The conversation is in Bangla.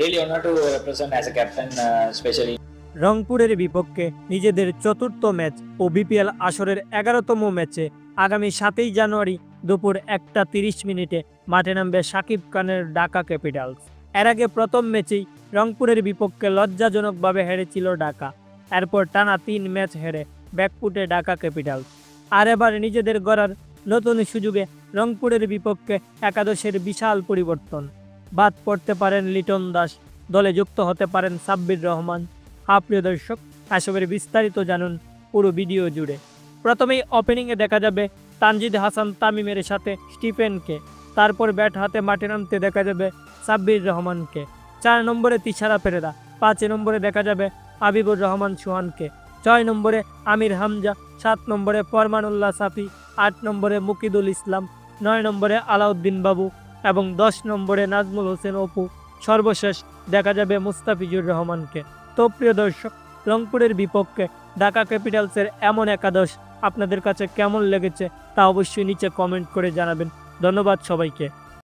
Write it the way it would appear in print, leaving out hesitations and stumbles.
really honored to represent as a captain, especially. রংপুরের বিপক্ষে নিজেদের চতুর্থ ম্যাচ ও বিপিএল আসরের 11তম ম্যাচে আগামী 7ই জানুয়ারি দুপুর 1:30 মাঠে নামবে শাকিব খানের ঢাকা ক্যাপিটালস। এর আগে প্রথম ম্যাচেই রংপুরের বিপক্ষে লজ্জাজনকভাবে হেরেছিল ঢাকা। এরপর টানা 3 ম্যাচ হেরে ব্যাকফুটে ঢাকা ক্যাপিটালস। আর এবার নিজেদের গড়ার নতুন সুযোগে রংপুরের বিপক্ষে একাদশের বিশাল পরিবর্তন। বাদ পড়তে পারেন লিটন দাস, দলে যুক্ত হতে পারেন সাব্বির রহমান। প্রিয় দর্শক, আসবের বিস্তারিত জানুন পুরো ভিডিও জুড়ে। প্রথমেই ওপেনিংয়ে দেখা যাবে তানজিদ হাসান তামিমের সাথে স্টিফেনকে। তারপর ব্যাট হাতে মাঠে নামতে দেখা যাবে সাব্বির রহমানকে। 4 নম্বরে তিশারা পেরেরা, 5 নম্বরে দেখা যাবে হাবিবুর রহমান সোহানকে, 6 নম্বরে আমির হামজা, 7 নম্বরে ফরমানুল্লাহ সাফি, 8 নম্বরে মুকিদুল ইসলাম, 9 নম্বরে আলাউদ্দিন বাবু এবং 10 নম্বরে নাজমুল হোসেন অপু। সর্বশেষ দেখা যাবে মুস্তাফিজুর রহমানকে। তো প্রিয় দর্শক, রংপুরের বিপক্ষে ঢাকা ক্যাপিটালসের এমন একাদশ আপনাদের কাছে কেমন লেগেছে তা অবশ্যই নিচে কমেন্ট করে জানাবেন। ধন্যবাদ সবাইকে।